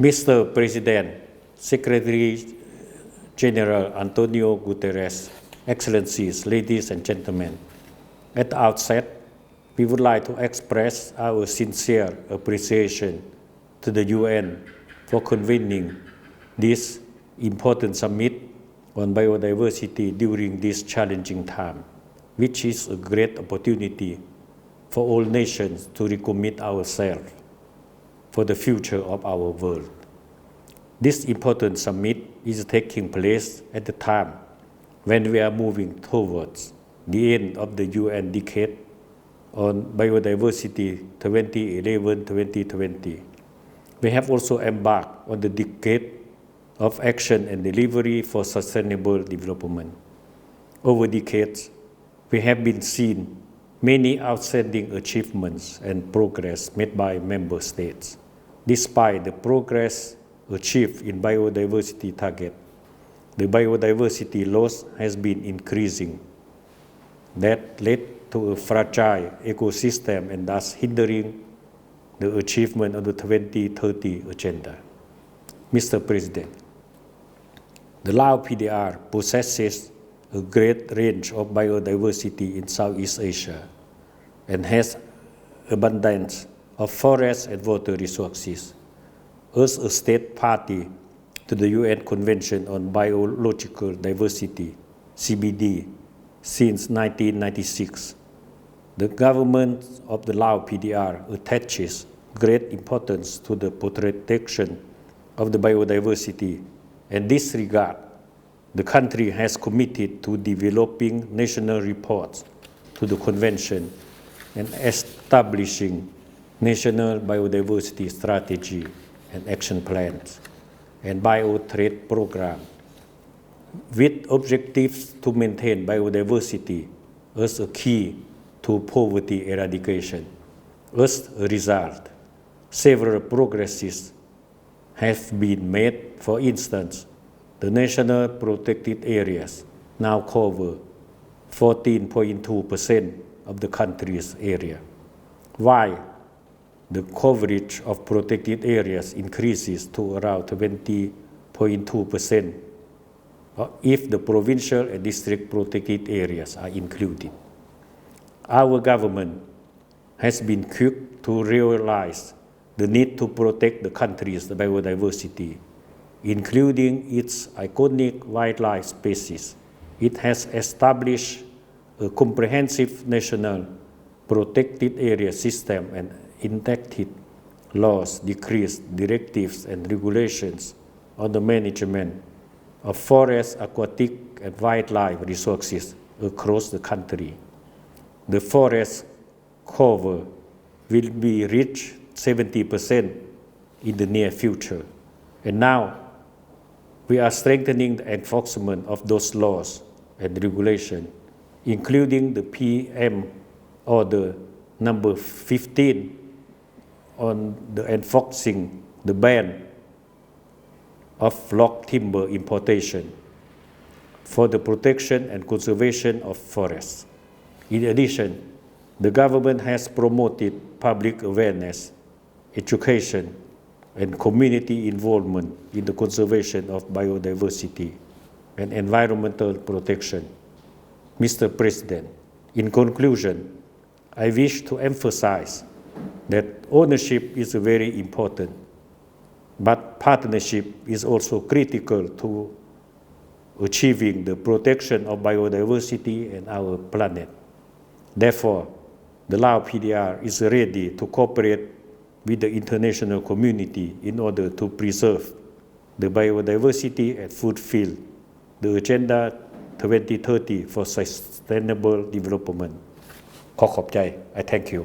Mr. President, Secretary General Antonio Guterres, Excellencies, ladies and gentlemen, at the outset, we would like to express our sincere appreciation to the UN for convening this important summit on biodiversity during this challenging time, which is a great opportunity for all nations to recommit ourselves for the future of our world. This important summit is taking place at the time when we are moving towards the end of the UN decade on biodiversity 2011-2020. We have also embarked on the decade of action and delivery for sustainable development. Over decades, we have been seeing many outstanding achievements and progress made by member states. Despite the progress achieved in biodiversity target, the biodiversity loss has been increasing. That led to a fragile ecosystem and thus hindering the achievement of the 2030 agenda. Mr. President, the Lao PDR possesses a great range of biodiversity in Southeast Asia and has abundance of forest and water resources. As a state party to the UN Convention on Biological Diversity, CBD, since 1996, the government of the Lao PDR attaches great importance to the protection of the biodiversity. In this regard, the country has committed to developing national reports to the Convention and establishing national biodiversity strategy and action plans and bio-trade program with objectives to maintain biodiversity as a key to poverty eradication. As a result, several progresses have been made. For instance, the national protected areas now cover 14.2% of the country's area, while the coverage of protected areas increases to around 20.2% if the provincial and district protected areas are included. Our government has been quick to realize the need to protect the country's biodiversity, including its iconic wildlife species. It has established a comprehensive national protected area system and enacted laws, decrees, directives, and regulations on the management of forest, aquatic, and wildlife resources across the country. The forest cover will be reached 70% in the near future. And now, we are strengthening the enforcement of those laws and regulations, including the PM Order number 15 on the enforcing the ban of log timber importation for the protection and conservation of forests. In addition, the government has promoted public awareness, education, and community involvement in the conservation of biodiversity and environmental protection. Mr. President, in conclusion, I wish to emphasize that ownership is very important, but partnership is also critical to achieving the protection of biodiversity and our planet. Therefore, the Lao PDR is ready to cooperate with the international community in order to preserve the biodiversity and fulfill the Agenda 2030 for Sustainable Development. ขอขอบใจ I thank you.